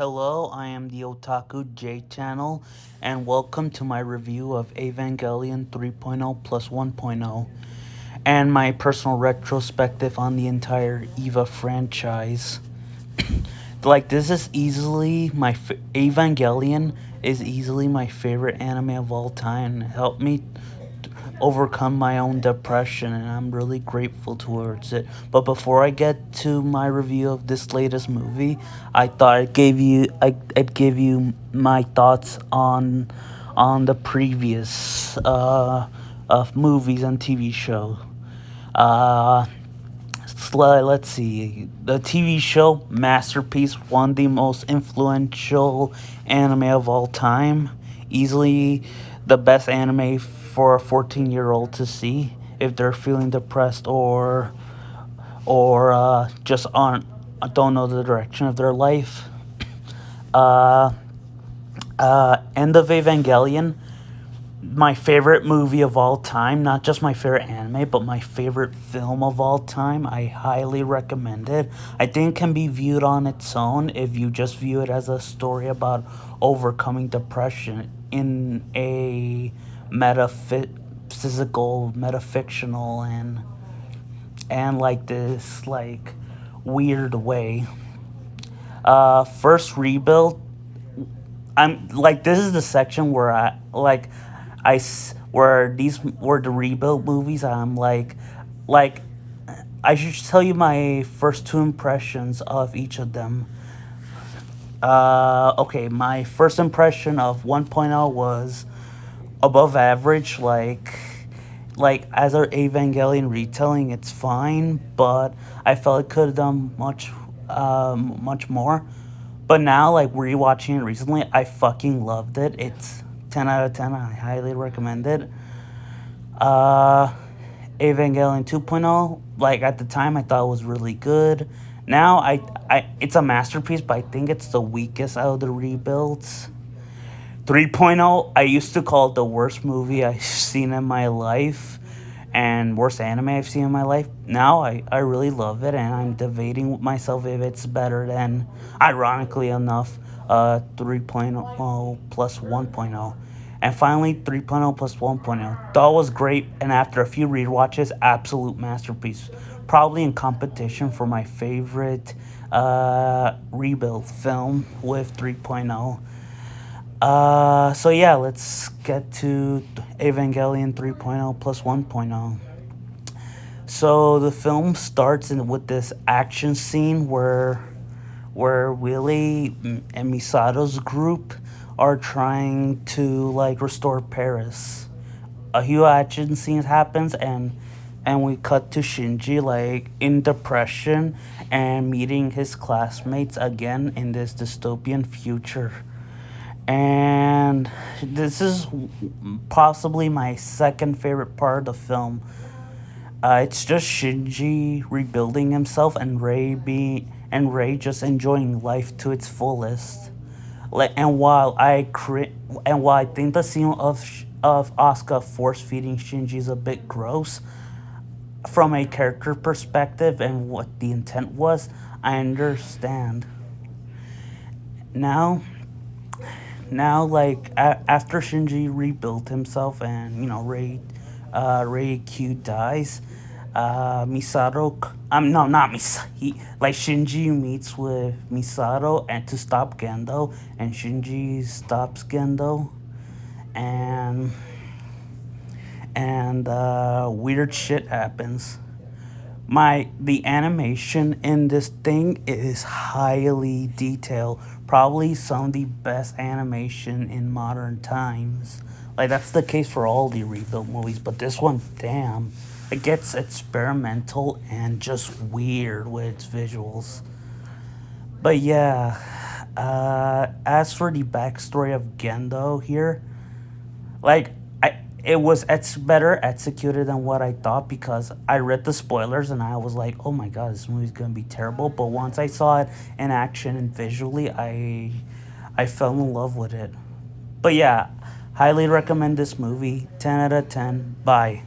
Hello, I am the Otaku J channel, and welcome to my review of Evangelion 3.0 plus 1.0, and my personal retrospective on the entire EVA franchise. This is easily Evangelion is easily my favorite anime of all time. It helped me overcome my own depression, and I'm really grateful towards it. But before I get to my review of this latest movie, I thought I'd give you my thoughts on the previous of movies and TV show. Uh, let's see. The TV show Masterpiece, one of the most influential anime of all time. Easily the best anime for a 14-year-old to see if they're feeling depressed or just aren't don't know the direction of their life. Uh, End of Evangelion, my favorite movie of all time, not just my favorite anime, but my favorite film of all time. I highly recommend it. I think it can be viewed on its own if you just view it as a story about overcoming depression in a metaphysical, metafictional, and like this like weird way. First rebuild, I'm like this is the section where where the rebuild movies. Like I should tell you my first two impressions of each of them. Okay, my first impression of 1.0 was above average. Like as our Evangelion retelling, it's fine, but I felt it could have done much more. But now, like rewatching it recently, I fucking loved it. It's 10 out of 10. I highly recommend it. Uh, Evangelion 2.0, like at the time, I thought it was really good. Now, it's a masterpiece, but I think it's the weakest out of the rebuilds. 3.0, I used to call it the worst movie I've seen in my life and worst anime I've seen in my life. Now I really love it, and I'm debating with myself if it's better than, ironically enough, 3.0 plus 1.0. And finally, 3.0 plus 1.0. That was great, and after a few rewatches, absolute masterpiece. Probably in competition for my favorite rebuild film with 3.0. So yeah, let's get to Evangelion 3.0 plus 1.0. So the film starts with this action scene where Willie and Misato's group are trying to like restore Paris. A huge action scene happens, and we cut to Shinji like in depression and meeting his classmates again in this dystopian future. And this is possibly my second favorite part of the film. It's just Shinji rebuilding himself and Ray just enjoying life to its fullest. Like, and while I think the scene of Asuka force feeding Shinji is a bit gross, from a character perspective and what the intent was, I understand. Now, after Shinji rebuilt himself and Ray Q dies, Misato, no, not Misato, like Shinji meets with Misato and to stop Gendo, and Shinji stops Gendo, and weird shit happens. The animation in this thing is highly detailed. Probably some of the best animation in modern times. Like that's the case for all the rebuild movies, but this one, damn, it gets experimental and just weird with its visuals. But yeah, as for the backstory of Gendo here, like it's better executed than what I thought, because I read the spoilers and I was like, oh my god, this movie's gonna be terrible. But once I saw it in action and visually, I fell in love with it. But yeah, highly recommend this movie. 10 out of 10. Bye.